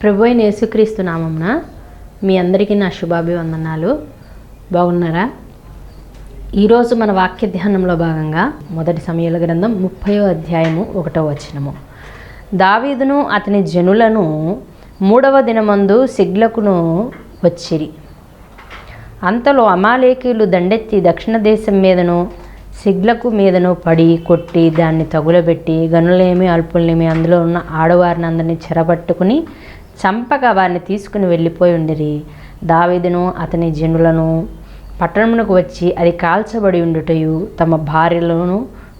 ప్రభువైన యేసుక్రీస్తు నామమున మీ అందరికీ నా శుభాభివందనాలు. బాగున్నారా? ఈరోజు మన వాక్య ధ్యానంలో భాగంగా మొదటి సమూయేలు గ్రంథం 30వ అధ్యాయము 1వ వచనము. దావీదును అతని జనులను 3వ దినమందు సిగ్లకును వచ్చిరి. అంతలో అమాలేకీయులు దండెత్తి దక్షిణ దేశం మీదను సిగ్లకు మీదను పడి కొట్టి దాన్ని తగులబెట్టి గనులేమి అల్పులేమి అందులో ఉన్న ఆడవారిని అందరినీ చెరపట్టుకుని చంపగా వారిని తీసుకుని వెళ్ళిపోయి ఉండిరి. దావీదును అతని జనులను పట్టణమునకు వచ్చి అది కాల్చబడి ఉండుటయు తమ భార్యలను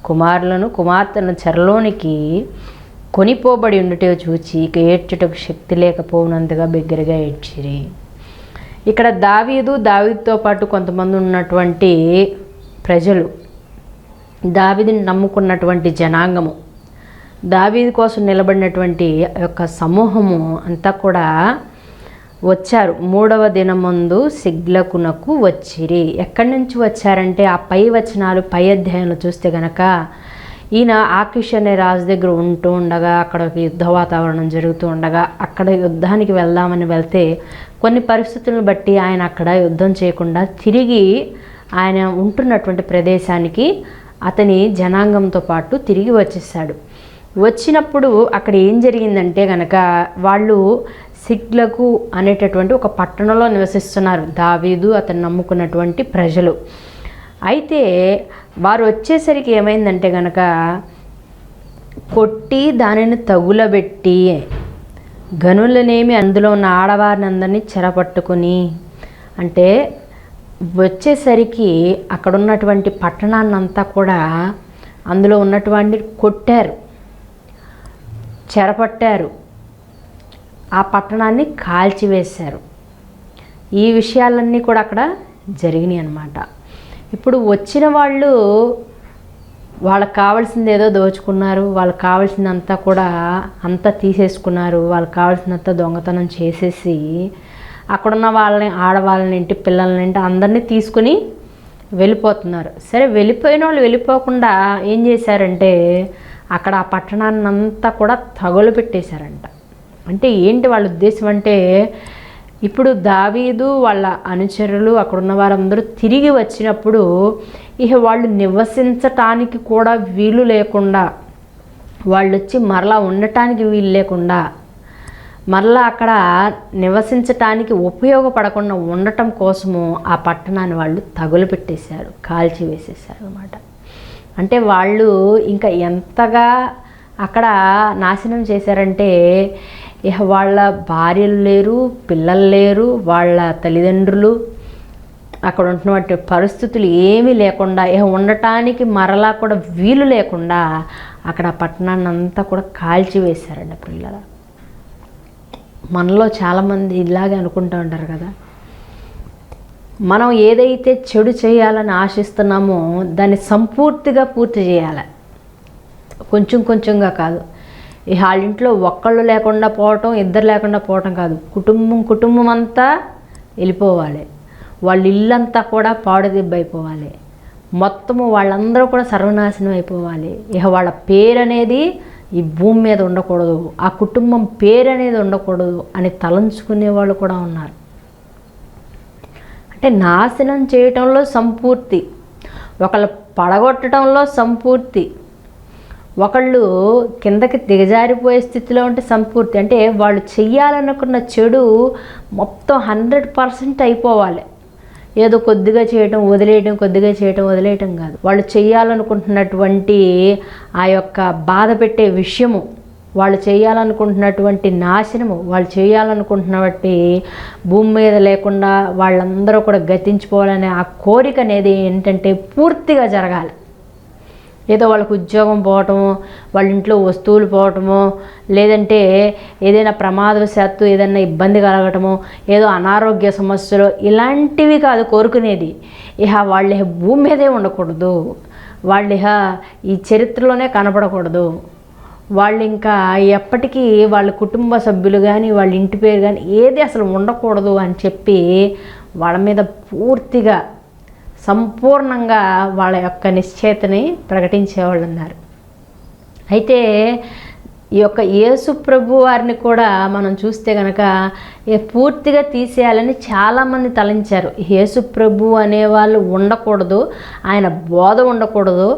కుమారులను కుమార్తెలను చెరలోనికి కొనిపోబడి ఉండుటయు చూచి ఇక ఏడ్చుటకు శక్తి లేకపోయినంతగా బిగ్గరగా ఏడ్చిరి. ఇక్కడ దావీదుతో పాటు కొంతమంది ఉన్నటువంటి ప్రజలు, దావీదుని నమ్ముకున్నటువంటి జనాంగము, దావీదు కోసం నిలబడినటువంటి యొక్క సమూహము అంతా కూడా వచ్చారు. 3వ దినమందు సిగ్లకునకు వచ్చిరి. ఎక్కడి నుంచి వచ్చారంటే ఆ పై వచనాలు పై అధ్యాయంలో చూస్తే గనక ఈయన ఆకీష్ అనే రాజు దగ్గర ఉంటూ ఉండగా అక్కడ ఒక యుద్ధ వాతావరణం జరుగుతూ ఉండగా అక్కడ యుద్ధానికి వెళ్దామని వెళ్తే కొన్ని పరిస్థితులను బట్టి ఆయన అక్కడ యుద్ధం చేయకుండా తిరిగి ఆయన ఉంటున్నటువంటి ప్రదేశానికి అతని జనాంగంతో పాటు తిరిగి వచ్చేసాడు. వచ్చినప్పుడు అక్కడ ఏం జరిగిందంటే గనక వాళ్ళు సిగ్లకు అనేటటువంటి ఒక పట్టణంలో నివసిస్తున్నారు, దావీదు అతను నమ్ముకున్నటువంటి ప్రజలు. అయితే వారు వచ్చేసరికి ఏమైందంటే గనక కొట్టి దానిని తగులబెట్టి గనులనేమి అందులో ఉన్న ఆడవారిని అందరినీ చెరపట్టుకుని, అంటే వచ్చేసరికి అక్కడ ఉన్నటువంటి పట్టణాన్నంతా కూడా అందులో ఉన్నటువంటి కొట్టారు, చెరపట్టారు, ఆ పట్టణాన్ని కాల్చివేశారు. ఈ విషయాలన్నీ కూడా అక్కడ జరిగినాయి అన్నమాట. ఇప్పుడు వచ్చిన వాళ్ళు వాళ్ళకి కావాల్సింది ఏదో దోచుకున్నారు, వాళ్ళకి కావాల్సిందంతా కూడా అంతా తీసేసుకున్నారు, వాళ్ళకి కావాల్సినంత దొంగతనం చేసేసి అక్కడున్న వాళ్ళని, ఆడవాళ్ళని ఇంటి పిల్లలని ఇంటి అందరినీ తీసుకుని వెళ్ళిపోతున్నారు. సరే, వెళ్ళిపోయిన వాళ్ళు వెళ్ళిపోకుండా ఏం చేశారంటే అక్కడ ఆ పట్టణాన్ని అంతా కూడా తగులు పెట్టేశారంట. అంటే ఏంటి వాళ్ళ ఉద్దేశం అంటే, ఇప్పుడు దావీదు వాళ్ళ అనుచరులు అక్కడున్న వారందరూ తిరిగి వచ్చినప్పుడు ఇక వాళ్ళు నివసించటానికి కూడా వీలు లేకుండా, వాళ్ళు వచ్చి మరలా ఉండటానికి వీలు లేకుండా, మరలా అక్కడ నివసించటానికి ఉపయోగపడకుండా ఉండటం కోసము ఆ పట్టణాన్ని వాళ్ళు తగులు పెట్టేశారు, కాల్చివేసేసారు అన్నమాట. అంటే వాళ్ళు ఇంకా ఎంతగా అక్కడ నాశనం చేశారంటే ఇక వాళ్ళ భార్యలు లేరు, పిల్లలు లేరు, వాళ్ళ తల్లిదండ్రులు, అక్కడ ఉంటున్నటువంటి పరిస్థితులు ఏమీ లేకుండా ఇక ఉండటానికి మరలా కూడా వీలు లేకుండా అక్కడ పట్టణాన్ని అంతా కూడా కాల్చివేశారండి. పిల్లల మనలో చాలామంది ఇలాగే అనుకుంటూ ఉంటారు కదా, మనం ఏదైతే చెడు చేయాలని ఆశిస్తున్నామో దాన్ని సంపూర్తిగా పూర్తి చేయాలి, కొంచెం కొంచెంగా కాదు. ఈ వాళ్ళ ఇంట్లో ఒక్కళ్ళు లేకుండా పోవటం, ఇద్దరు లేకుండా పోవటం కాదు, కుటుంబం అంతా వెళ్ళిపోవాలి, వాళ్ళ ఇల్లంతా కూడా పాడుదిబ్బ అయిపోవాలి, మొత్తము వాళ్ళందరూ కూడా సర్వనాశనం అయిపోవాలి. ఇక వాళ్ళ పేరు అనేది ఈ భూమి మీద ఉండకూడదు, ఆ కుటుంబం పేరు అనేది ఉండకూడదు అని తలంచుకునే వాళ్ళు కూడా ఉన్నారు. అంటే నాశనం చేయటంలో సంపూర్తి, ఒకళ్ళు పడగొట్టడంలో సంపూర్తి, ఒకళ్ళు కిందకి దిగజారిపోయే స్థితిలో ఉంటే సంపూర్తి. అంటే వాళ్ళు చెయ్యాలనుకున్న చెడు మొత్తం 100% అయిపోవాలి. ఏదో కొద్దిగా చేయటం వదిలేయటం, కొద్దిగా చేయటం వదిలేయటం కాదు. వాళ్ళు చెయ్యాలనుకుంటున్నటువంటి ఆ యొక్క బాధ పెట్టే విషయము, వాళ్ళు చేయాలనుకుంటున్నటువంటి నాశనము, వాళ్ళు చేయాలనుకుంటున్నటువంటి భూమి మీద లేకుండా వాళ్ళందరూ కూడా గతించిపోవాలనే ఆ కోరిక అనేది ఏంటంటే పూర్తిగా జరగాలి. ఏదో వాళ్ళకు ఉద్యోగం పోవటమో, వాళ్ళ ఇంట్లో వస్తువులు పోవటమో, లేదంటే ఏదైనా ప్రమాదవశాత్తు ఏదైనా ఇబ్బంది కలగటమో, ఏదో అనారోగ్య సమస్యలు, ఇలాంటివి కాదు కోరుకునేది. ఇక వాళ్ళు భూమి మీదే ఉండకూడదు, వాళ్ళు ఇక ఈ చరిత్రలోనే కనపడకూడదు, వాళ్ళు ఇంకా ఎప్పటికీ వాళ్ళ కుటుంబ సభ్యులు కానీ వాళ్ళ ఇంటి పేరు కానీ ఏది అసలు ఉండకూడదు అని చెప్పి వాళ్ళ మీద పూర్తిగా సంపూర్ణంగా వాళ్ళ యొక్క నిశ్చయితని ప్రకటించేవాళ్ళు ఉన్నారు. అయితే ఈ యొక్క యేసు ప్రభు వారిని కూడా మనం చూస్తే కనుక పూర్తిగా తీసేయాలని చాలామంది తలంచారు. యేసు ప్రభు అనేవాళ్ళు ఉండకూడదు, ఆయన బోధ ఉండకూడదు,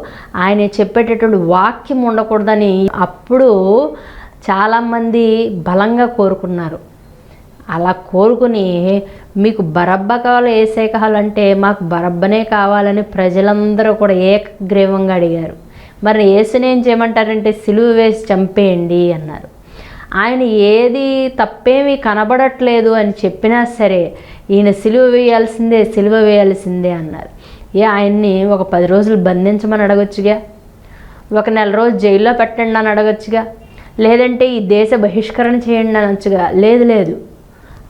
ఆయన చెప్పేటటువంటి వాక్యం ఉండకూడదని అప్పుడు చాలామంది బలంగా కోరుకున్నారు. అలా కోరుకుని మీకు బరబ్బ కావాలి, ఏసై కావాలంటే మాకు బరబ్బనే కావాలని ప్రజలందరూ కూడా ఏకగ్రీవంగా అడిగారు. మరి యేసుని ఏం చేయమంటారంటే సిలువ వేసి చంపేయండి అన్నారు. ఆయన ఏది తప్పేమీ కనబడట్లేదు అని చెప్పినా సరే ఈయన సిలువ వేయాల్సిందే అన్నారు. ఆయన్ని ఒక 10 రోజులు బంధించమని అడగొచ్చుగా, ఒక నెల రోజు జైల్లో పెట్టండి అని అడగొచ్చుగా, లేదంటే ఈ దేశ బహిష్కరణ చేయండి అనొచ్చుగా. లేదు,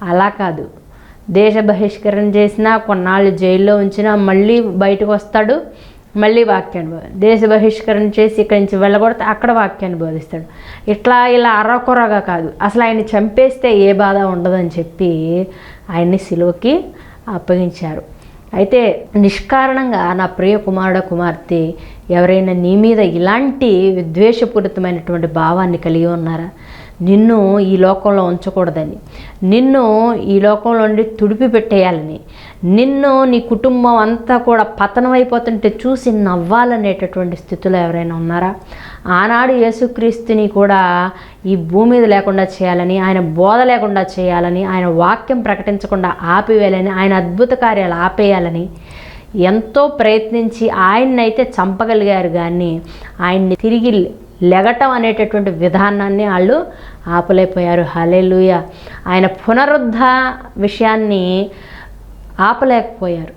అలా కాదు. దేశ బహిష్కరణ చేసినా, కొన్నాళ్ళు జైల్లో ఉంచినా మళ్ళీ బయటకు వస్తాడు, మళ్ళీ వాక్యాన్ని దేశ బహిష్కరణ చేసి ఇక్కడి నుంచి వెళ్ళగొడితే అక్కడ వాక్యాన్ని బోధిస్తాడు. ఇలా అరకొరగా కాదు, అసలు ఆయన్ని చంపేస్తే ఏ బాధ ఉండదని చెప్పి ఆయన్ని సిలువకి అప్పగించారు. అయితే నిష్కారణంగా నా ప్రియ కుమారుడు కుమార్తె ఎవరైనా నీ మీద ఇలాంటి విద్వేషపూరితమైనటువంటి భావాన్ని కలిగి ఉన్నారా? నిన్ను ఈ లోకంలో ఉంచకూడదని, నిన్ను ఈ లోకంలో నుండి తుడిపి పెట్టేయాలని, నిన్ను నీ కుటుంబం అంతా కూడా పతనం అయిపోతుంటే చూసి నవ్వాలనేటటువంటి స్థితిలో ఎవరైనా ఉన్నారా? ఆనాడు యేసుక్రీస్తుని కూడా ఈ భూమి మీద లేకుండా చేయాలని, ఆయన బోధ లేకుండా చేయాలని, ఆయన వాక్యం ప్రకటించకుండా ఆపివేయాలని, ఆయన అద్భుత కార్యాలు ఆపేయాలని ఎంతో ప్రయత్నించి ఆయన్నైతే చంపగలిగారు, కానీ ఆయన్ని తిరిగి లెగటం అనేటటువంటి విధానాన్ని వాళ్ళు ఆపలేకపోయారు. హల్లెలూయా. ఆయన పునరుద్ధ విషయాన్ని ఆపలేకపోయారు.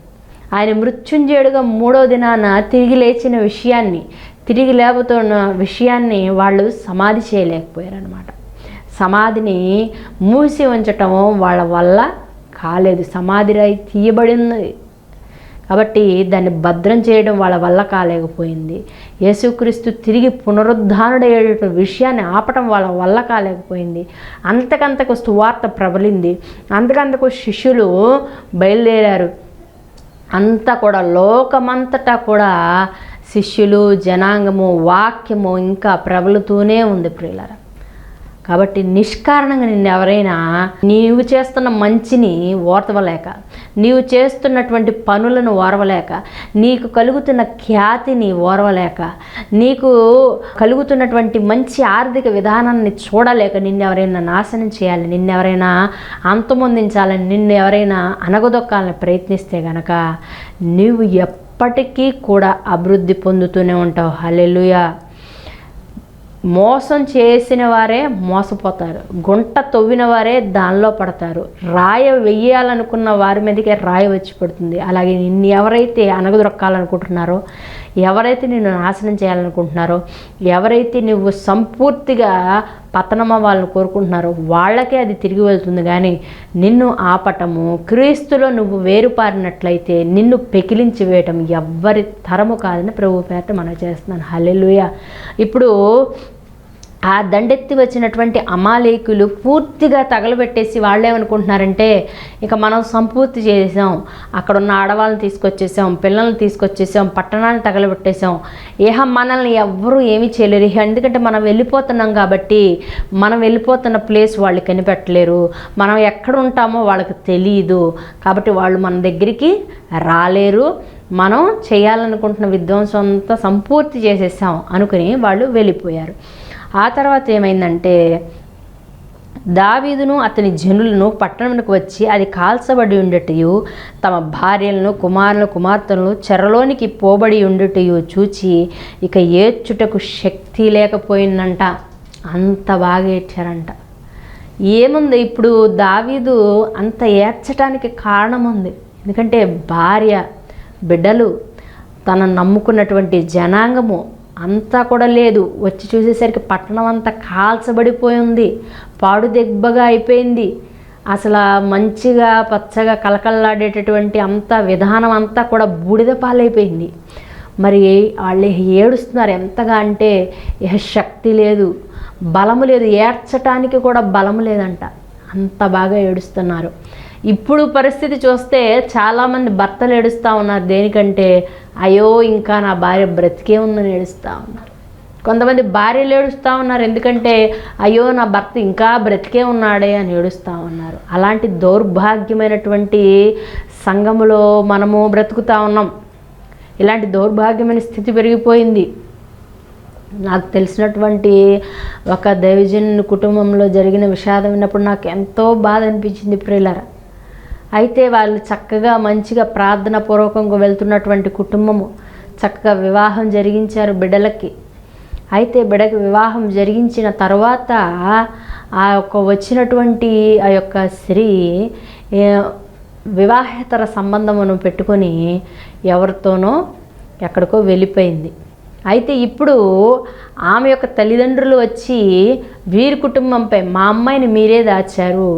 ఆయన మృత్యుంజయుడుగా 3వ దినాన తిరిగి లేచిన విషయాన్ని, తిరిగి లేపుతున్న విషయాన్ని వాళ్ళు సమాధి చేయలేకపోయారు అన్నమాట. సమాధిని మూసి ఉంచటం వాళ్ళ వల్ల కాలేదు. సమాధి తీయబడింది కాబట్టి దాన్ని భద్రం చేయడం వాళ్ళ వల్ల కాలేకపోయింది. యేసుక్రీస్తు తిరిగి పునరుద్ధానుడయ్యే విషయాన్ని ఆపటం వాళ్ళ వల్ల కాలేకపోయింది. అంతకంతకు సువార్త ప్రబలింది, అంతకంతకు శిష్యులు బయలుదేరారు. అంతా కూడా లోకమంతటా కూడా శిష్యులు, జనాంగము, వాక్యము ఇంకా ప్రబలుతూనే ఉంది ప్రియులారా. కాబట్టి నిష్కారణంగా నిన్ను ఎవరైనా నీవు చేస్తున్న మంచిని ఓర్వలేక, నీవు చేస్తున్నటువంటి పనులను ఓర్వలేక, నీకు కలుగుతున్న ఖ్యాతిని ఓర్వలేక, నీకు కలుగుతున్నటువంటి మంచి ఆర్థిక విధానాన్ని చూడలేక నిన్నెవరైనా నాశనం చేయాలి, నిన్నెవరైనా అంతమొందించాలని, నిన్ను ఎవరైనా అనగదొక్కాలని ప్రయత్నిస్తే గనక నీవు ఎప్పటికీ కూడా అభివృద్ధి పొందుతూనే ఉంటావు. హల్లెలూయా. మోసం చేసిన వారే మోసపోతారు, గుంట తవ్విన వారే దానిలో పడతారు, రాయ వెయ్యాలనుకున్న వారి మీదకే రాయి వచ్చి పడుతుంది. అలాగే నిన్ను ఎవరైతే అనగదొక్కాలనుకుంటున్నారో, ఎవరైతే నిన్ను నాశనం చేయాలనుకుంటున్నారో, ఎవరైతే నువ్వు సంపూర్తిగా పతనమవ్వాలని కోరుకుంటున్నారో వాళ్ళకే అది తిరిగి వెళ్తుంది. కానీ నిన్ను ఆపటము, క్రీస్తులో నువ్వు వేరుపారినట్లయితే నిన్ను పెకిలించి వేయటం ఎవ్వరి తరము కాదని ప్రభు పేరిట మనం చేస్తున్నాను. హల్లెలూయా. ఇప్పుడు ఆ దండెత్తి వచ్చినటువంటి అమాలేకులు పూర్తిగా తగలబెట్టేసి వాళ్ళు ఏమనుకుంటున్నారంటే ఇక మనం సంపూర్తి చేసాం, అక్కడ ఉన్న ఆడవాళ్ళని తీసుకొచ్చేసాం, పిల్లల్ని తీసుకొచ్చేసాం, పట్టణాన్ని తగలబెట్టేసాం, మనల్ని ఎవ్వరూ ఏమీ చేయలేరు. ఎందుకంటే మనం వెళ్ళిపోతున్నాం కాబట్టి మనం వెళ్ళిపోతున్న ప్లేస్ వాళ్ళు కనిపెట్టలేరు, మనం ఎక్కడ ఉంటామో వాళ్ళకి తెలియదు, కాబట్టి వాళ్ళు మన దగ్గరికి రాలేరు, మనం చేయాలనుకుంటున్న విధ్వంసం అంతా సంపూర్తి చేసేసాం అనుకుని వాళ్ళు వెళ్ళిపోయారు. ఆ తర్వాత ఏమైందంటే దావీదును అతని జనులను పట్టణమునకు వచ్చి అది కాల్చబడి ఉండటయు, తమ భార్యలను, కుమారులను, కుమార్తెలను చెరలోనికి పోబడి ఉండటయు చూచి ఇక ఏడ్చుటకు శక్తి లేకపోయిందంట. అంత బాగా ఏడ్చారంట. ఏముంది ఇప్పుడు దావీదు అంత ఏడ్చటానికి కారణం ఉంది. ఎందుకంటే భార్య, బిడ్డలు, తనను నమ్ముకున్నటువంటి జనాంగము అంతా కూడా లేదు. వచ్చి చూసేసరికి పట్టణం అంతా కాల్చబడిపోయింది, పాడు దెబ్బగా అయిపోయింది. అసలు మంచిగా పచ్చగా కలకల్లాడేటటువంటి అంత విధానం అంతా కూడా బూడిద పాలైపోయింది. మరి వాళ్ళు ఏడుస్తున్నారు ఎంతగా అంటే శక్తి లేదు, బలము లేదు, ఏడ్చటానికి కూడా బలము లేదంట. అంత బాగా ఏడుస్తున్నారు. ఇప్పుడు పరిస్థితి చూస్తే చాలామంది భర్తలు ఏడుస్తూ ఉన్నారు. దేనికంటే అయ్యో ఇంకా నా భార్య బ్రతికే ఉందని ఏడుస్తూ ఉన్నారు. కొంతమంది భార్యలు ఏడుస్తూ ఉన్నారు, ఎందుకంటే అయ్యో నా భర్త ఇంకా బ్రతికే ఉన్నాడే అని ఏడుస్తూ ఉన్నారు. అలాంటి దౌర్భాగ్యమైనటువంటి సంఘములో మనము బ్రతుకుతూ ఉన్నాం. ఇలాంటి దౌర్భాగ్యమైన స్థితి పెరిగిపోయింది. నాకు తెలిసినటువంటి ఒక దైవజనుని కుటుంబంలో జరిగిన విషాదం విన్నప్పుడు నాకు ఎంతో బాధ అనిపించింది ప్రియులారా. అయితే వాళ్ళు చక్కగా మంచిగా ప్రార్థన పూర్వకంగా వెళ్తున్నటువంటి కుటుంబము, చక్కగా వివాహం జరిగించారు బిడ్డలకి. అయితే బిడ్డకి వివాహం జరిగించిన తర్వాత ఆ యొక్క వచ్చినటువంటి ఆ యొక్క స్త్రీ వివాహేతర సంబంధమును పెట్టుకొని ఎవరితోనో ఎక్కడికో వెళ్ళిపోయింది. అయితే ఇప్పుడు ఆమె యొక్క తల్లిదండ్రులు వచ్చి వీరి కుటుంబంపై మా అమ్మాయిని మీరే దాచారు,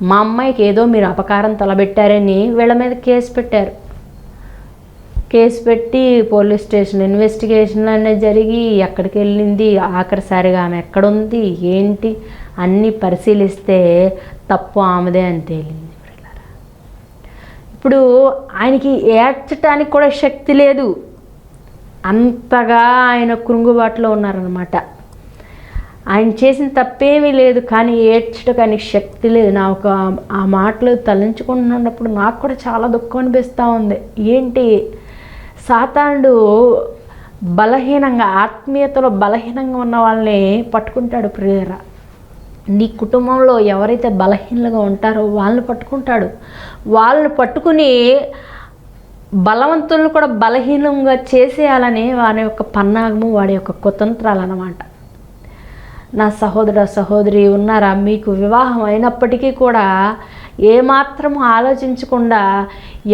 మా అమ్మాయికి ఏదో మీరు అపకారం తలబెట్టారని వీళ్ళ మీద కేసు పెట్టారు. కేసు పెట్టి పోలీస్ స్టేషన్ ఇన్వెస్టిగేషన్ అనేది జరిగి ఎక్కడికి వెళ్ళింది, ఆఖరిసారిగా ఆమె ఎక్కడుంది ఏంటి అన్నీ పరిశీలిస్తే తప్పు ఆమెదే అని తేలింది. ఇప్పుడు ఆయనకి ఏడ్చటానికి కూడా శక్తి లేదు, అంతగా ఆయన కృంగుబాటులో ఉన్నారనమాట. ఆయన చేసిన తప్పేమీ లేదు, కానీ ఏడ్చడానికి ఆయనకి శక్తి లేదు. నాకు ఆ మాటలు తలంచుకుంటున్నప్పుడు నాకు కూడా చాలా దుఃఖం అనిపిస్తూ ఉంది. ఏంటి, సాతానుడు బలహీనంగా, ఆత్మీయతలో బలహీనంగా ఉన్న వాళ్ళని పట్టుకుంటాడు ప్రియరా. నీ కుటుంబంలో ఎవరైతే బలహీనంగా ఉంటారో వాళ్ళని పట్టుకుంటాడు. వాళ్ళని పట్టుకుని బలవంతులను కూడా బలహీనంగా చేసేయాలని వాడి యొక్క పన్నాగము, వాడి యొక్క కుతంత్రాలు అన్నమాట. నా సహోదర సహోదరి ఉన్నారా, మీకు వివాహం అయినప్పటికీ కూడా ఏమాత్రం ఆలోచించకుండా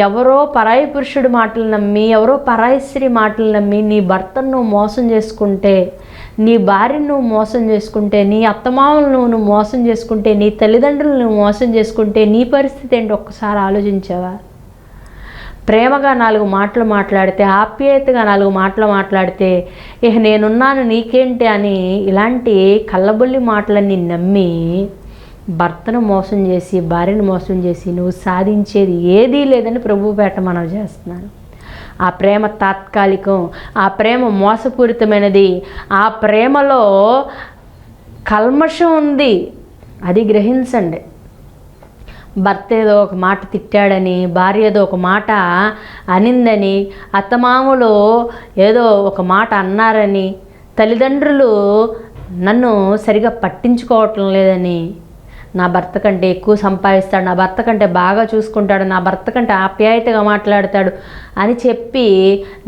ఎవరో పరాయి పురుషుడి మాటలు నమ్మి, ఎవరో పరాయి స్త్రీ మాటలు నమ్మి నీ భర్తను నువ్వు మోసం చేసుకుంటే, నీ భార్యను నువ్వు మోసం చేసుకుంటే, నీ అత్తమామలను నువ్వు మోసం చేసుకుంటే, నీ తల్లిదండ్రులను నువ్వు మోసం చేసుకుంటే నీ పరిస్థితి ఏంటి ఒక్కసారి ఆలోచించావా? ప్రేమగా 4 మాటలు మాట్లాడితే, ఆప్యాయతగా 4 మాటలు మాట్లాడితే, ఇక నేనున్నాను నీకేంటి అని ఇలాంటి కళ్ళబొల్లి మాటలన్నీ నమ్మి భర్తను మోసం చేసి, భార్యను మోసం చేసి నువ్వు సాధించేది ఏదీ లేదని ప్రభువుపేట మనం చేస్తున్నాను. ఆ ప్రేమ తాత్కాలికం, ఆ ప్రేమ మోసపూరితమైనది, ఆ ప్రేమలో కల్మషం ఉంది, అది గ్రహించండి. భర్త ఏదో ఒక మాట తిట్టాడని, భార్య ఏదో ఒక మాట అనిందని, అత్తమామలు ఏదో ఒక మాట అన్నారని, తల్లిదండ్రులు నన్ను సరిగా పట్టించుకోవటం లేదని, నా భర్త కంటే ఎక్కువ సంపాదిస్తాడు, నా భర్త కంటే బాగా చూసుకుంటాడు, నా భర్త కంటే ఆప్యాయతగా మాట్లాడతాడు అని చెప్పి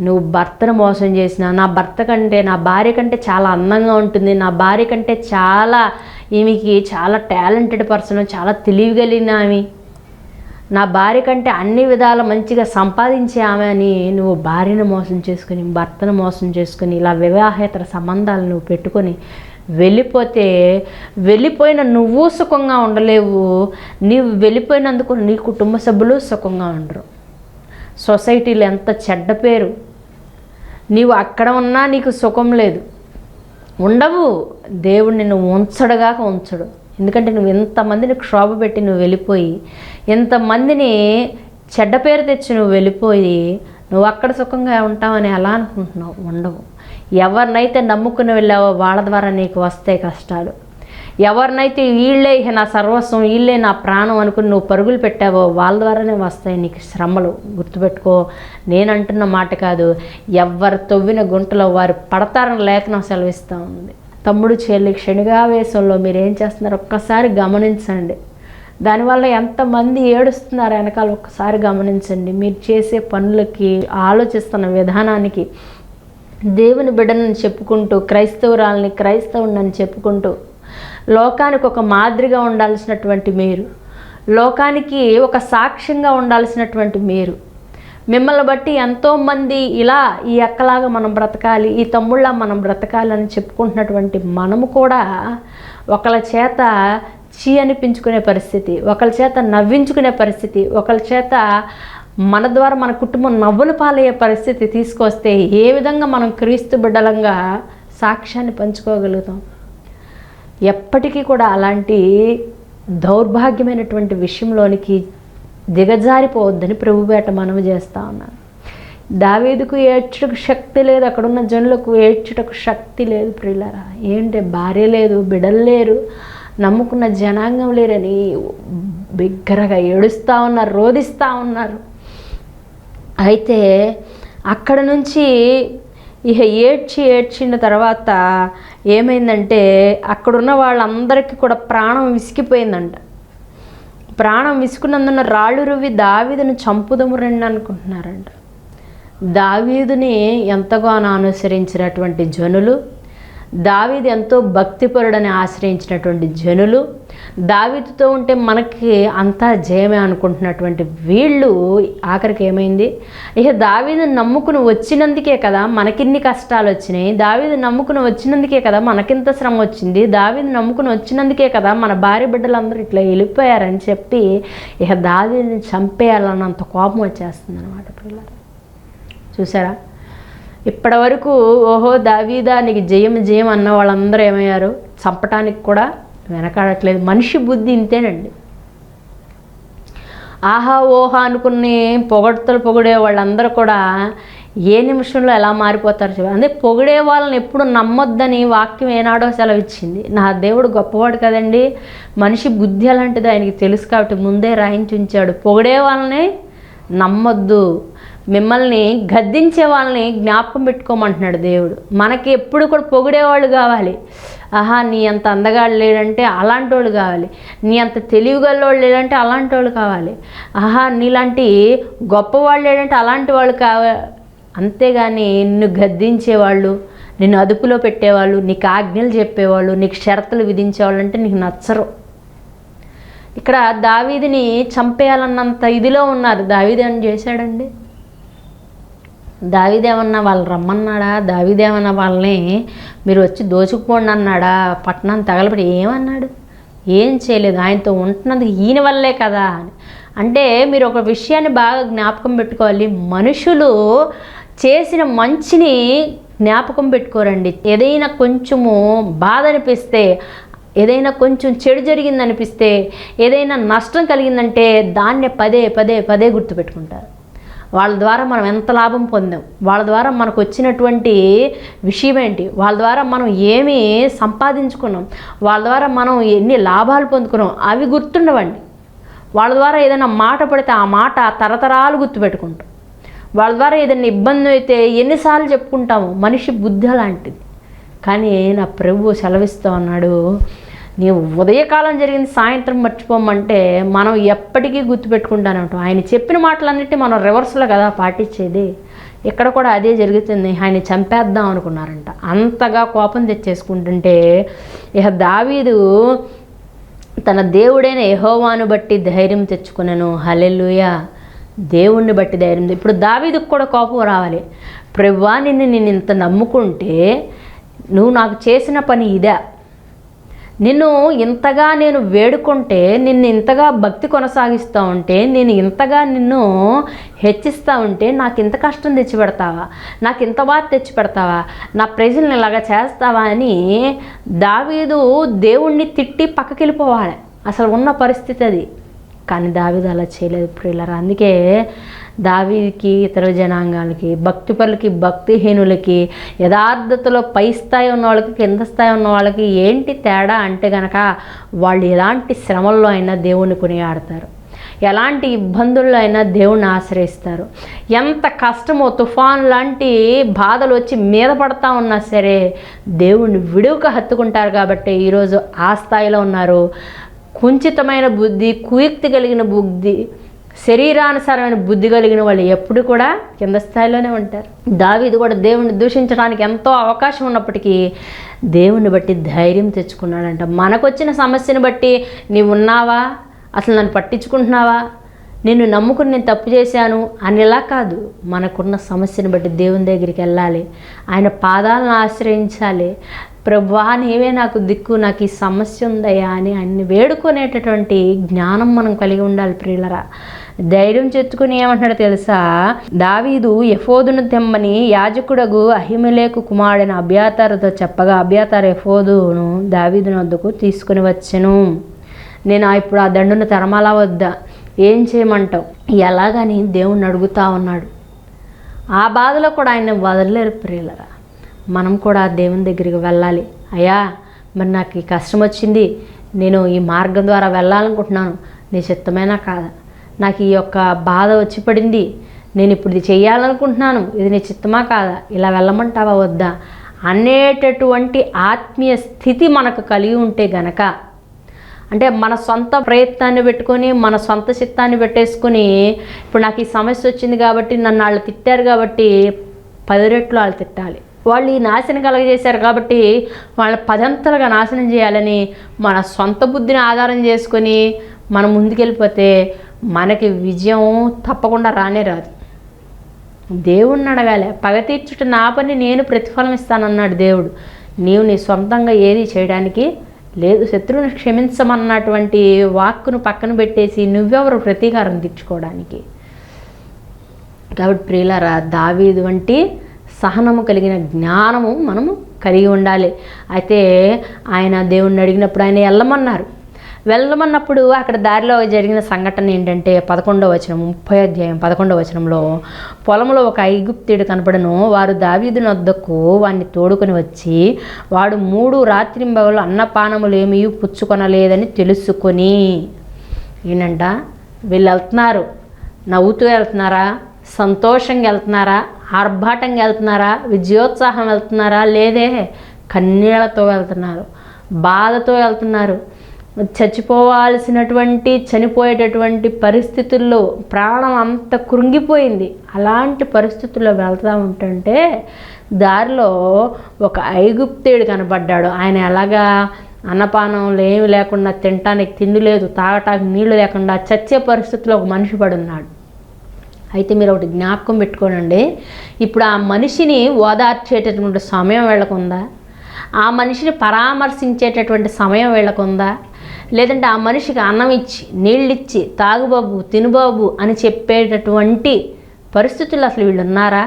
నువ్వు భర్తను మోసం చేసిన, నా భర్త కంటే, నా భార్య కంటే చాలా అందంగా ఉంటుంది, నా భార్య కంటే చాలా, ఈమెకి చాలా టాలెంటెడ్ పర్సన్, చాలా తెలివిగలిగిన ఆమె, నా భార్య కంటే అన్ని విధాల మంచిగా సంపాదించే ఆమె అని నువ్వు భార్యను మోసం చేసుకుని, భర్తను మోసం చేసుకుని, ఇలా వివాహేతర సంబంధాలు నువ్వు పెట్టుకొని వెళ్ళిపోతే, వెళ్ళిపోయిన నువ్వు సుఖంగా ఉండలేవు, నీవు వెళ్ళిపోయినందుకు నీ కుటుంబ సభ్యులు సుఖంగా ఉండరు. సొసైటీలో ఎంత చెడ్డ పేరు, నీవు అక్కడ ఉన్నా నీకు సుఖం లేదు, ఉండవు. దేవుడు నిన్ను ఉంచడుగాక ఉంచడు. ఎందుకంటే నువ్వు ఎంతమందిని క్షోభ పెట్టి నువ్వు వెళ్ళిపోయి, ఎంతమందిని చెడ్డ పేరు తెచ్చి నువ్వు వెళ్ళిపోయి నువ్వు అక్కడ సుఖంగా ఉంటావని ఎలా అనుకుంటున్నావు? ఉండవు. ఎవరినైతే నమ్ముకుని వెళ్ళావో వాళ్ళ ద్వారా నీకు వస్తాయి కష్టాలు. ఎవరినైతే వీళ్ళే నా సర్వస్వం, వీళ్ళే నా ప్రాణం అనుకుని నువ్వు పరుగులు పెట్టావో వాళ్ళ ద్వారానే వస్తాయి నీకు శ్రమలు. గుర్తుపెట్టుకో, నేనంటున్న మాట కాదు, ఎవరు తవ్విన గుంటలో వారు పడతారని లేఖనం సెలవిస్తూ ఉంది. తమ్ముడు చెల్లి క్షణిగావేశంలో మీరు ఏం చేస్తున్నారు ఒక్కసారి గమనించండి. దానివల్ల ఎంతమంది ఏడుస్తున్నారు వెనకాల ఒక్కసారి గమనించండి. మీరు చేసే పనులకి, ఆలోచిస్తున్న విధానానికి, దేవుని బిడ్డనని చెప్పుకుంటూ, క్రైస్తవురాలని, క్రైస్తవుని చెప్పుకుంటూ, లోకానికి ఒక మాదిరిగా ఉండాల్సినటువంటి మీరు, లోకానికి ఒక సాక్ష్యంగా ఉండాల్సినటువంటి మీరు, మిమ్మల్ని బట్టి ఎంతోమంది ఇలా ఈ అక్కలాగా మనం బ్రతకాలి, ఈ తమ్ముళ్ళ మనం బ్రతకాలి అని చెప్పుకుంటున్నటువంటి మనము కూడా ఒకళ్ళ చేత చీ అనిపించుకునే పరిస్థితి, ఒకళ్ళ చేత నవ్వించుకునే పరిస్థితి, ఒకళ్ళ చేత మన ద్వారా మన కుటుంబం నవ్వుల పాలయ్యే పరిస్థితి తీసుకొస్తే ఏ విధంగా మనం క్రీస్తు బిడ్డలంగా సాక్ష్యాన్ని పంచుకోగలుగుతాం? ఎప్పటికీ కూడా అలాంటి దౌర్భాగ్యమైనటువంటి విషయంలోనికి దిగజారిపోవద్దని ప్రభుపేట మనవి చేస్తూ ఉన్నాను. దావీదుకు ఏడ్చుటకు శక్తి లేదు, అక్కడున్న జనులకు ఏడ్చుటకు శక్తి లేదు. ప్రియులారా, ఏంటి భార్య లేదు, బిడ్డలు లేరు, నమ్ముకున్న జనాంగం లేరని బిగ్గరగా ఏడుస్తూ ఉన్నారు, రోధిస్తూ ఉన్నారు. అయితే అక్కడ నుంచి ఇక ఏడ్చిన తర్వాత ఏమైందంటే అక్కడున్న వాళ్ళందరికీ కూడా ప్రాణం విసిగిపోయిందంట. ప్రాణం విసుకున్నందున రాళ్ళు రువ్వి దావీదును చంపుదము రండి అనుకుంటున్నారంట. దావీదుని ఎంతగానో అనుసరించినటువంటి జనులు, దావీదు ఎంతో భక్తిపరుడని ఆశ్రయించినటువంటి జనులు, దావీదుతో ఉంటే మనకి అంతా జయమే అనుకుంటున్నటువంటి వీళ్ళు ఆఖరికి ఏమైంది, ఇక దావీదుని నమ్ముకుని వచ్చినందుకే కదా మనకిన్ని కష్టాలు వచ్చినాయి, దావీదు నమ్ముకుని వచ్చినందుకే కదా మనకింత శ్రమ వచ్చింది, దావీదు నమ్ముకుని వచ్చినందుకే కదా మన భార్య బిడ్డలందరూ ఇట్లా వెళ్ళిపోయారని చెప్పి ఇక దావీదుని చంపేయాలన్నంత కోపం వచ్చేస్తుంది అనమాట. పిల్లలు చూసారా, ఇప్పటి వరకు ఓహో దావీదా నీకు జయం జయం అన్న వాళ్ళందరూ ఏమయ్యారు, చంపటానికి కూడా వెనకాడట్లేదు. మనిషి బుద్ధి ఇంతేనండి. ఆహా ఓహా అనుకుని పొగడే వాళ్ళందరూ కూడా ఏ నిమిషంలో ఎలా మారిపోతారు చూడాలి. అంటే పొగిడే వాళ్ళని ఎప్పుడు నమ్మొద్దని వాక్యం ఏనాడో సెలవిచ్చింది. నా దేవుడు గొప్పవాడు కదండి, మనిషి బుద్ధి అలాంటిది ఆయనకి తెలుసు కాబట్టి ముందే రాయించి ఉంచాడు. పొగిడే వాళ్ళని నమ్మొద్దు, మిమ్మల్ని గద్దించే వాళ్ళని జ్ఞాపకం పెట్టుకోమంటున్నాడు దేవుడు. మనకి ఎప్పుడు కూడా పొగిడేవాళ్ళు కావాలి. ఆహా నీ అంత అందగాడు లేడంటే అలాంటి వాళ్ళు కావాలి, నీ అంత తెలివిగల్లోళ్ళు లేదంటే అలాంటి వాళ్ళు కావాలి, ఆహా నీలాంటి గొప్పవాళ్ళు లేడంటే అలాంటి వాళ్ళు కావాలి. అంతేగాని నిన్ను గద్దించేవాళ్ళు, నిన్ను అదుపులో పెట్టేవాళ్ళు, నీకు ఆజ్ఞలు చెప్పేవాళ్ళు, నీకు షరతులు విధించేవాళ్ళు అంటే నీకు నచ్చరు. ఇక్కడ దావీదుని చంపేయాలన్నంత ఇదిలో ఉన్నారు. దావీదు ఏమన్నా చేశాడండి? దావీదేమన్నా వాళ్ళు రమ్మన్నాడా? దావీదేమన్నా వాళ్ళని మీరు వచ్చి దోచుకుపోండి అన్నాడా? పట్టణాన్ని తగలబడి ఏమన్నాడు? ఏం చేయలేదు. ఆయనతో ఉంటున్నందుకు ఈయన వల్లే కదా అని. అంటే మీరు ఒక విషయాన్ని బాగా జ్ఞాపకం పెట్టుకోవాలి. మనుషులు చేసిన మంచిని జ్ఞాపకం పెట్టుకోరండి. ఏదైనా కొంచెము బాధ అనిపిస్తే, ఏదైనా కొంచెం చెడు జరిగిందనిపిస్తే, ఏదైనా నష్టం కలిగిందంటే దాన్నే పదే పదే పదే గుర్తుపెట్టుకుంటారు. వాళ్ళ ద్వారా మనం ఎంత లాభం పొందాం, వాళ్ళ ద్వారా మనకు వచ్చినటువంటి విషయం ఏంటి, వాళ్ళ ద్వారా మనం ఏమి సంపాదించుకున్నాం, వాళ్ళ ద్వారా మనం ఎన్ని లాభాలు పొందుకున్నాం అవి గుర్తుండవండి. వాళ్ళ ద్వారా ఏదైనా మాట పడితే ఆ మాట తరతరాలు గుర్తుపెట్టుకుంటాం. వాళ్ళ ద్వారా ఏదైనా ఇబ్బంది అయితే ఎన్నిసార్లు చెప్పుకుంటాము. మనిషి బుద్ధి అలాంటిది. కానీ నా ప్రభు సెలవిస్తూ ఉన్నాడు, నీవు ఉదయకాలం జరిగింది సాయంత్రం మర్చిపోమంటే మనం ఎప్పటికీ గుర్తుపెట్టుకుంటానే ఉంటాం. ఆయన చెప్పిన మాటలన్నిటి మనం రివర్స్లో కదా పాటించేది. ఇక్కడ కూడా అదే జరుగుతుంది. ఆయన చంపేద్దాం అనుకున్నారంట. అంతగా కోపం తెచ్చేసుకుంటుంటే ఇక దావీదు తన దేవుడైన యెహోవాను బట్టి ధైర్యం తెచ్చుకున్నాను. హల్లెలూయా, దేవుణ్ణి బట్టి ధైర్యం. ఇప్పుడు దావీదుకు కూడా కోపం రావాలి. ప్రభువా నేను ఇంత నమ్ముకుంటే నువ్వు నాకు చేసిన పని ఇదా, నిన్ను ఇంతగా నేను వేడుకుంటే, నిన్ను ఇంతగా భక్తి కొనసాగిస్తూ ఉంటే, నేను ఇంతగా నిన్ను హెచ్చిస్తూ ఉంటే నాకు ఇంత కష్టం తెచ్చిపెడతావా, నాకు ఇంత బాధ తెచ్చిపెడతావా, నా ప్రజల్ని ఇలాగా చేస్తావా అని దావీదు దేవుణ్ణి తిట్టి పక్కకి వెళ్ళిపోవాలి. అసలు ఉన్న పరిస్థితి అది. కానీ దావీదు అలా చేయలేదు ప్రియులారా. అందుకే దావీదుకి ఇతర జనాంగాలకి, భక్తిపరులకి, భక్తిహీనులకి, యథార్థతలో పై స్థాయి ఉన్న వాళ్ళకి, కింద స్థాయి ఉన్న వాళ్ళకి ఏంటి తేడా అంటే కనుక వాళ్ళు ఎలాంటి శ్రమల్లో అయినా దేవుణ్ణి కొనియాడతారు, ఎలాంటి ఇబ్బందుల్లో అయినా దేవుణ్ణి ఆశ్రయిస్తారు. ఎంత కష్టమో తుఫాన్ లాంటి బాధలు వచ్చి మీద పడతా ఉన్నా సరే దేవుణ్ణి విడువక హత్తుకుంటారు. కాబట్టి ఈరోజు ఆ స్థాయిలో ఉన్నారు. కుంచితమైన బుద్ధి, కుయుక్తి కలిగిన బుద్ధి, శరీరానుసారమైన బుద్ధి కలిగిన వాళ్ళు ఎప్పుడు కూడా కింద స్థాయిలోనే ఉంటారు. దావీదు కూడా దేవుణ్ణి దూషించడానికి ఎంతో అవకాశం ఉన్నప్పటికీ దేవుణ్ణి బట్టి ధైర్యం తెచ్చుకున్నాడంట. మనకొచ్చిన సమస్యను బట్టి నీవు ఉన్నావా, అసలు నన్ను పట్టించుకుంటున్నావా, నిన్ను నమ్ముకుని నేను తప్పు చేశాను అనేలా కాదు. మనకున్న సమస్యను బట్టి దేవుని దగ్గరికి వెళ్ళాలి, ఆయన పాదాలను ఆశ్రయించాలి. ప్రభువా నీవే నాకు దిక్కు, నాకు ఈ సమస్య ఉందయ్యా అని ఆయన్ని వేడుకునేటటువంటి జ్ఞానం మనం కలిగి ఉండాలి ప్రియులరా. ధైర్యం చెప్పుకుని ఏమంటున్నాడు తెలుసా, దావీదు ఎఫోదును తెమ్మని యాజకుడగు అహిమెలెకు కుమారుడైన అబ్యాతారుతో చెప్పగా అబ్యాతారు ఎఫోదును దావీదుని వద్దకు తీసుకుని వచ్చెను. నేను ఇప్పుడు ఆ దండును తరమాలా వద్దా, ఏం చేయమంటావు, ఎలాగని దేవుణ్ణి అడుగుతా ఉన్నాడు. ఆ బాధలో కూడా ఆయన వదలలేరు ప్రియులరా. మనం కూడా దేవుని దగ్గరికి వెళ్ళాలి. అయ్యా, మరి నాకు ఈ కష్టం వచ్చింది, నేను ఈ మార్గం ద్వారా వెళ్ళాలనుకుంటున్నాను, నీ చిత్తమేనా కాదా? నాకు ఈ యొక్క బాధ వచ్చి పడింది, నేను ఇప్పుడు ఇది చేయాలనుకుంటున్నాను, ఇది నీ చిత్తమా కాదా? ఇలా వెళ్ళమంటావా వద్దా అనేటటువంటి ఆత్మీయ స్థితి మనకు కలిగి ఉంటే గనక, అంటే మన సొంత ప్రయత్నాన్ని పెట్టుకొని మన సొంత చిత్తాన్ని పెట్టేసుకొని, ఇప్పుడు నాకు ఈ సమస్య వచ్చింది కాబట్టి నన్ను వాళ్ళు తిట్టారు కాబట్టి 10 రెట్లు వాళ్ళు తిట్టాలి, వాళ్ళు ఈ నాశనం కలగజేశారు కాబట్టి వాళ్ళ 10 అంతలుగా నాశనం చేయాలని మన సొంత బుద్ధిని ఆధారం చేసుకొని మనం ముందుకెళ్ళిపోతే మనకి విజయం తప్పకుండా రానే రాదు. దేవుణ్ణి అడగాలి. పగ తీర్చుట నా పని, నేను ప్రతిఫలం ఇస్తానన్నాడు దేవుడు. నీవు నీ సొంతంగా ఏది చేయడానికి లేదు. శత్రువుని క్షమించమన్నటువంటి వాక్కును పక్కన పెట్టేసి నువ్వెవరు ప్రతీకారం తీర్చుకోవడానికి? కాబట్టి ప్రియులారా, దావీదు వంటి సహనము కలిగిన జ్ఞానము మనము కలిగి ఉండాలి. అయితే ఆయన దేవుణ్ణి అడిగినప్పుడు ఆయన వెళ్ళమన్నప్పుడు అక్కడ దారిలో జరిగిన సంఘటన ఏంటంటే 11వ వచనం, 30వ అధ్యాయం 11వ వచనంలో, పొలంలో ఒక ఐగుప్తీయుడు కనపడను, వారు దావీదు వద్దకు వాడిని తోడుకొని వచ్చి, వాడు 3 రాత్రింబగళ్ళు అన్నపానములు ఏమీ పుచ్చుకొనలేదని తెలుసుకొని. ఏంటంట, వీళ్ళు వెళ్తున్నారు, నవ్వుతూ వెళ్తున్నారా, సంతోషంగా వెళ్తున్నారా, ఆర్భాటంగా వెళ్తున్నారా, విజయోత్సాహం వెళ్తున్నారా? లేదే, కన్నీళ్లతో వెళ్తున్నారు, బాధతో వెళ్తున్నారు. చనిపోయేటటువంటి పరిస్థితుల్లో ప్రాణం అంత కృంగిపోయింది. అలాంటి పరిస్థితుల్లో వెళ్తూ ఉంటుంటే దారిలో ఒక ఐగుప్తీయుడు కనబడ్డాడు. ఆయన ఎలాగా అన్నపానంలో ఏమి లేకుండా, తినటానికి తిండి లేదు, తాగటానికి నీళ్లు లేకుండా చచ్చే పరిస్థితిలో ఒక మనిషి పడున్నాడు. అయితే మీరు ఒకటి జ్ఞాపకం పెట్టుకోనండి, ఇప్పుడు ఆ మనిషిని ఓదార్చేటటువంటి సమయం వీళ్ళకుందా? ఆ మనిషిని పరామర్శించేటటువంటి సమయం వీళ్ళకుందా? లేదంటే ఆ మనిషికి అన్నం ఇచ్చి, నీళ్ళిచ్చి, తాగుబాబు, తినుబాబు అని చెప్పేటటువంటి పరిస్థితులు అసలు వీళ్ళు ఉన్నారా?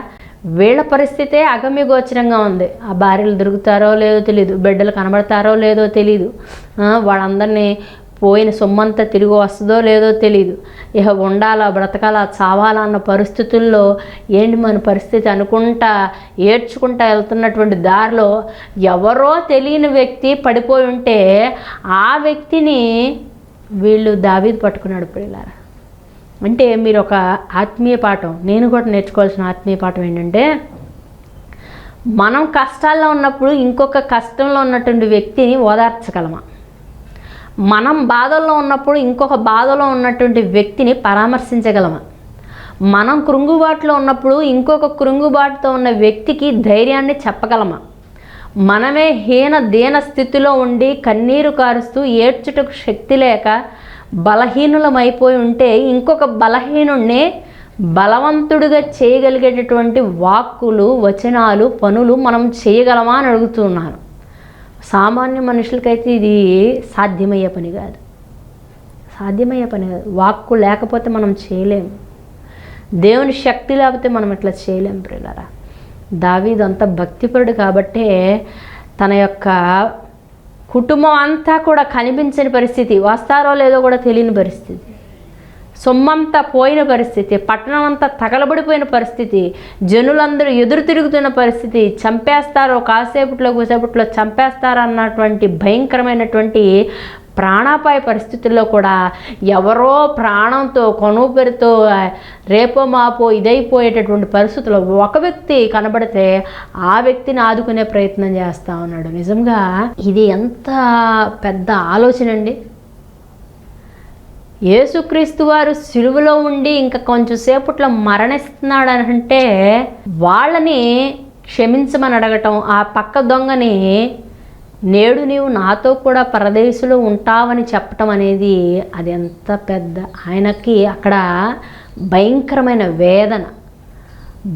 వీళ్ళ పరిస్థితే అగమ్యగోచరంగా ఉంది. ఆ భార్యలు దొరుకుతారో లేదో తెలియదు, బిడ్డలు కనబడతారో లేదో తెలియదు, వాళ్ళందరినీ పోయిన సొమ్మంతా తిరిగి వస్తుందో లేదో తెలియదు. ఇక ఉండాలా, బ్రతకాలా, చావాలా అన్న పరిస్థితుల్లో ఏంటి మన పరిస్థితి అనుకుంటా ఏడ్చుకుంటా వెళ్తున్నటువంటి దారిలో ఎవరో తెలియని వ్యక్తి పడిపోయి ఉంటే ఆ వ్యక్తిని వీళ్ళు దావీదు పట్టుకున్నాడు. ప్రియులారా, అంటే మీరు ఒక ఆత్మీయ పాఠం, నేను కూడా నేర్చుకోవాల్సిన ఆత్మీయ పాఠం ఏంటంటే, మనం కష్టాల్లో ఉన్నప్పుడు ఇంకొక కష్టంలో ఉన్నటువంటి వ్యక్తిని ఓదార్చగలమా? మనం బాధల్లో ఉన్నప్పుడు ఇంకొక బాధలో ఉన్నటువంటి వ్యక్తిని పరామర్శించగలమా? మనం కృంగుబాటులో ఉన్నప్పుడు ఇంకొక కృంగుబాటుతో ఉన్న వ్యక్తికి ధైర్యాన్ని చెప్పగలమా? మనమే దీన స్థితిలో ఉండి కన్నీరు కారుస్తూ ఏడ్చుటకు శక్తి లేక బలహీనులమైపోయి ఉంటే ఇంకొక బలహీనుణ్ణి బలవంతుడిగా చేయగలిగేటటువంటి వాక్కులు, వచనాలు, పనులు మనం చేయగలమా అని అడుగుతున్నాను. సామాన్య మనుషులకైతే ఇది సాధ్యమయ్యే పని కాదు. వాక్కు లేకపోతే మనం చేయలేము. దేవుని శక్తి లేకపోతే మనం ఇట్లా చేయలేము. ప్రియులారా, దావీదు అంత భక్తిపరుడు కాబట్టే తన యొక్క కుటుంబం అంతా కూడా కనిపించని పరిస్థితి, వస్తారో లేదో కూడా తెలియని పరిస్థితి, సొమ్మంతా పోయిన పరిస్థితి, పట్టణం అంతా తగలబడిపోయిన పరిస్థితి, జనులందరూ ఎదురు తిరుగుతున్న పరిస్థితి, చంపేస్తారో కూసేపట్లో చంపేస్తారో అన్నటువంటి భయంకరమైనటువంటి ప్రాణాపాయ పరిస్థితుల్లో కూడా ఎవరో ప్రాణంతో కొనుపెరుతో రేపో మాపో ఇదైపోయేటటువంటి పరిస్థితుల్లో ఒక వ్యక్తి కనబడితే ఆ వ్యక్తిని ఆదుకునే ప్రయత్నం చేస్తూ ఉన్నాడు. నిజంగా ఇది ఎంత పెద్ద ఆలోచన అండి. యేసుక్రీస్తు వారు సిలువలో ఉండి ఇంకా కొంచెం సేపట్లో మరణిస్తున్నాడని అంటే వాళ్ళని క్షమించమని అడగటం, ఆ పక్క దొంగని నేడు నీవు నాతో కూడా పరదేశులో ఉంటావని చెప్పటం అనేది అది ఎంత పెద్ద. ఆయనకి అక్కడ భయంకరమైన వేదన,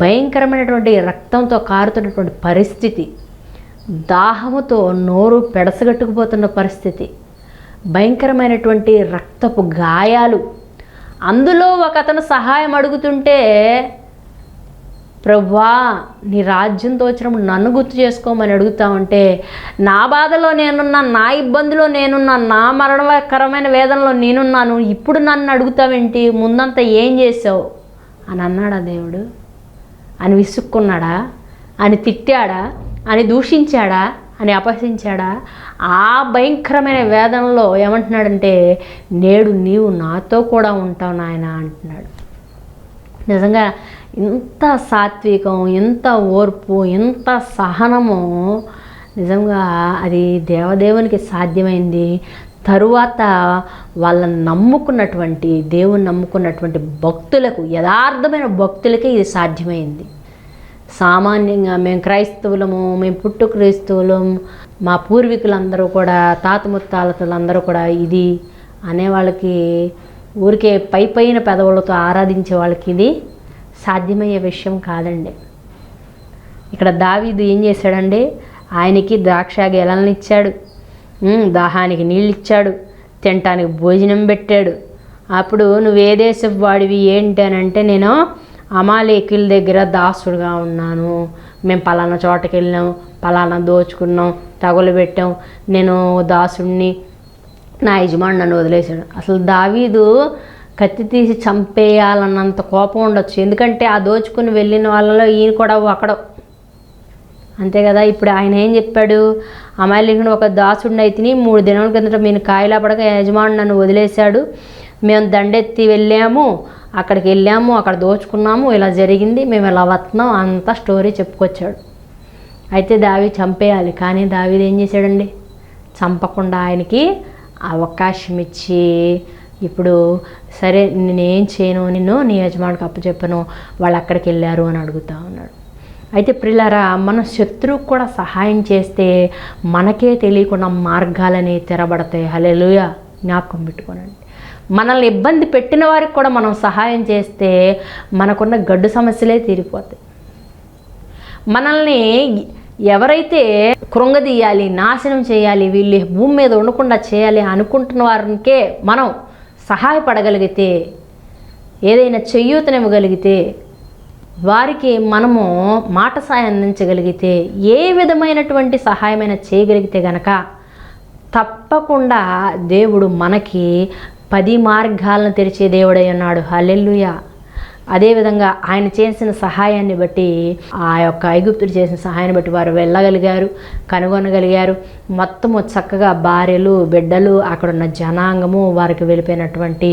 భయంకరమైనటువంటి రక్తంతో కారుతున్నటువంటి పరిస్థితి, దాహముతో నోరు పెడసగట్టుకుపోతున్న పరిస్థితి, భయంకరమైనటువంటి రక్తపు గాయాలు. అందులో ఒక అతను సహాయం అడుగుతుంటే, ప్రభువా నీ రాజ్యంతో వచ్చినప్పుడు నన్ను గుర్తు చేసుకోమని అడుగుతా ఉంటే, నా బాధలో నేనున్నా, నా ఇబ్బందిలో నేనున్నా, నా మరణకరమైన వేదనలో నేనున్నాను, ఇప్పుడు నన్ను అడుగుతావేంటి, ముందంతా ఏం చేసావు అని అన్నాడు ఆ దేవుడు. అని విసుక్కున్నాడా, అని తిట్టాడా, అని దూషించాడా, అని అపహసించాడా? ఆ భయంకరమైన వేదనలో ఏమంటున్నాడంటే, నేడు నీవు నాతో కూడా ఉంటావు నాయన అంటున్నాడు. నిజంగా ఇంత సాత్వికం, ఎంత ఓర్పు, ఎంత సహనము నిజంగా అది దేవదేవునికి సాధ్యమైంది. తరువాత వాళ్ళని నమ్ముకున్నటువంటి, దేవుని నమ్ముకున్నటువంటి భక్తులకు, యథార్థమైన భక్తులకే ఇది సాధ్యమైంది. సామాన్యంగా మేము క్రైస్తవులము, మేము పుట్టు క్రైస్తవులం, మా పూర్వీకులందరూ కూడా, తాత ముత్తాతలందరూ కూడా ఇది అనేవాళ్ళకి, ఊరికే పైన పెదవులతో ఆరాధించే వాళ్ళకి ఇది సాధ్యమయ్యే విషయం కాదండి. ఇక్కడ దావీదు ఏం చేశాడండి? ఆయనకి ద్రాక్ష గెలలను ఇచ్చాడు, దాహానికి నీళ్ళు ఇచ్చాడు, తినటానికి భోజనం పెట్టాడు. అప్పుడు నువ్వు ఏ దేశపు వాడివి ఏంటి అని అంటే, నేను అమాలేకుల దగ్గర దాసుడుగా ఉన్నాను, మేము పలానా చోటకి వెళ్ళాం, పలానా దోచుకున్నాం, తగులు పెట్టాం, నేను దాసుడిని, నా యజమాని నన్ను వదిలేశాడు. అసలు దావీదు కత్తి తీసి చంపేయాలన్నంత కోపం ఉండొచ్చు, ఎందుకంటే ఆ దోచుకుని వెళ్ళిన వాళ్ళలో ఈయన కూడా ఒకడు, అంతే కదా. ఇప్పుడు ఆయన ఏం చెప్పాడు? అమాలేకుడు ఒక దాసుడిని అయితేని 3 దినాల కిందట నేను కాయలా పడక యజమాని నన్ను వదిలేశాడు, మేము దండెత్తి వెళ్ళాము, అక్కడికి వెళ్ళాము, అక్కడ దోచుకున్నాము, ఇలా జరిగింది, మేము ఇలా వస్తున్నాం, అంతా స్టోరీ చెప్పుకొచ్చాడు. అయితే దావీదు చంపేయాలి, కానీ దావీదు ఏం చేశాడండి? చంపకుండా ఆయనకి అవకాశం ఇచ్చి, ఇప్పుడు సరే నేనేం చేయను, నిన్ను నీ యజమానికి అప్పచెప్పను, వాళ్ళు అక్కడికి వెళ్ళారు అని అడుగుతా ఉన్నాడు. అయితే ప్రియులారా, మన శత్రువుకు కూడా సహాయం చేస్తే మనకే తెలియకుండా మార్గాలని తెరబడతాయి. హల్లెలూయా. జ్ఞాపకం పెట్టుకోనండి. మనల్ని ఇబ్బంది పెట్టిన వారికి కూడా మనం సహాయం చేస్తే మనకున్న గడ్డు సమస్యలే తీరిపోతాయి. మనల్ని ఎవరైతే కృంగదీయాలి, నాశనం చేయాలి, వీళ్ళు భూమి మీద ఉండకుండా చేయాలి అనుకుంటున్న వారికే మనం సహాయపడగలిగితే, ఏదైనా చేయూతనివ్వగలిగితే, వారికి మనము మాట సాయం అందించగలిగితే, ఏ విధమైనటువంటి సహాయమైనా చేయగలిగితే గనక తప్పకుండా దేవుడు మనకి 10 మార్గాలను తెరిచే దేవుడై ఉన్నాడు. హల్లెలూయా. అదేవిధంగా ఆయన చేసిన సహాయాన్ని బట్టి, ఆ యొక్క ఐగుప్తుడు చేసిన సహాయాన్ని బట్టి వారు వెళ్ళగలిగారు, కనుగొనగలిగారు. మొత్తము చక్కగా భార్యలు, బిడ్డలు, అక్కడున్న జనాంగము, వారికి వెళ్ళిపోయినటువంటి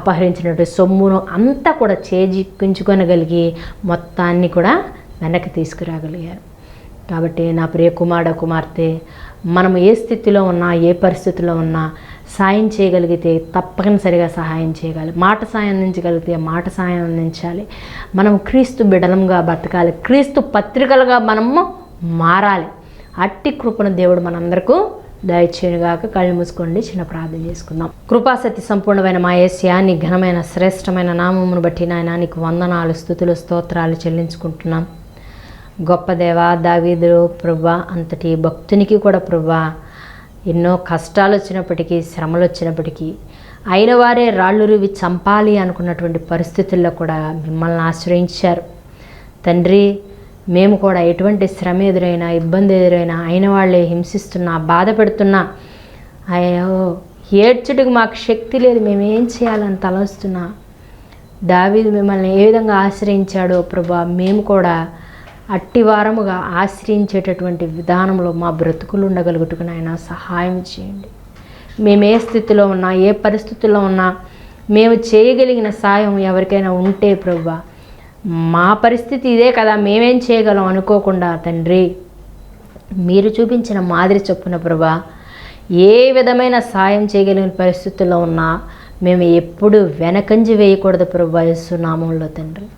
అపహరించినటువంటి సొమ్మును అంతా కూడా చేజిక్కించుకొనగలిగి మొత్తాన్ని కూడా వెనక్కి తీసుకురాగలిగారు. కాబట్టి నా ప్రియ కుమార్తె, మనం ఏ స్థితిలో ఉన్నా, ఏ పరిస్థితిలో ఉన్నా సాయం చేయగలిగితే తప్పనిసరిగా సహాయం చేయగలి, మాట సాయం అందించగలిగితే మాట సాయం అందించాలి. మనం క్రీస్తు బిడ్డలంగా బతకాలి, క్రీస్తు పత్రికలుగా మనము మారాలి. అట్టి కృపను దేవుడు మనందరికీ దయచేయునుగాక. కళ్ళు మూసుకోండి, చిన్న ప్రార్థన చేసుకుందాం. కృపాసత్య సంపూర్ణమైన మా యేసయ్యా, నీ ఘనమైన శ్రేష్టమైన నామమును బట్టి నాయన నీకు వందనాలు, స్తుతులు, స్తోత్రాలు చెల్లించుకుంటున్నాం. గొప్ప దేవా, దావీదు ప్రభువా అంతటి భక్తునికి కూడా ప్రభువా ఎన్నో కష్టాలు వచ్చినప్పటికీ, శ్రమలు వచ్చినప్పటికీ, అయిన వారే రాళ్ళు రువి చంపాలి అనుకున్నటువంటి పరిస్థితుల్లో కూడా మిమ్మల్ని ఆశ్రయించారు తండ్రి. మేము కూడా ఎటువంటి శ్రమ ఎదురైనా, ఇబ్బంది ఎదురైనా, అయిన వాళ్ళే హింసిస్తున్నా, బాధ పెడుతున్నా, అయ్యో ఏడ్చుటకు మాకు శక్తి లేదు, మేమేం చేయాలని తలస్తున్నా, దావీదు మిమ్మల్ని ఏ విధంగా ఆశ్రయించాడో ప్రభా, మేము కూడా అట్టి వారముగా ఆశ్రయించేటటువంటి విధానంలో మా బ్రతుకులు ఉండగలుగుటకు నాయన సహాయం చేయండి. మేము ఏ స్థితిలో ఉన్నా, ఏ పరిస్థితుల్లో ఉన్నా, మేము చేయగలిగిన సాయం ఎవరికైనా ఉంటే ప్రభువా, మా పరిస్థితి ఇదే కదా, మేమేం చేయగలం అనుకోకుండా తండ్రి, మీరు చూపించిన మాదిరి చొప్పున ప్రభువా, ఏ విధమైన సాయం చేయగలిగిన పరిస్థితుల్లో ఉన్నా మేము ఎప్పుడు వెనకంజి వేయకూడదు ప్రభువా. యేసు నామములో తండ్రి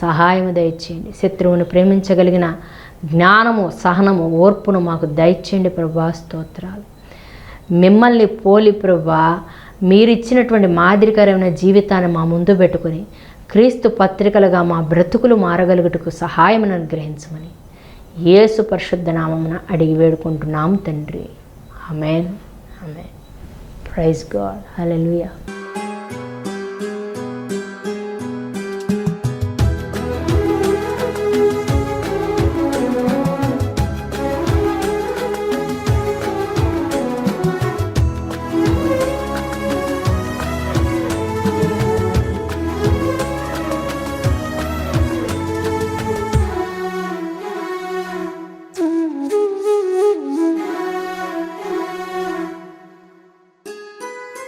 సహాయం దయచేయండి. శత్రువును ప్రేమించగలిగిన జ్ఞానము, సహనము, ఓర్పును మాకు దయచేయండి ప్రభువా. స్తోత్రాలు. మిమ్మల్ని పోలి ప్రభువా, మీరిచ్చినటువంటి మాదిరికరమైన జీవితాన్ని మా ముందు పెట్టుకుని క్రీస్తు పత్రికలుగా మా బ్రతుకులు మారగలుగుటకు సహాయమును అనుగ్రహించమని యేసు పరిశుద్ధ నామమున అడిగి వేడుకుంటున్నాం తండ్రి. ఆమేన్. ఆమేన్. Praise God. హల్లెలూయా.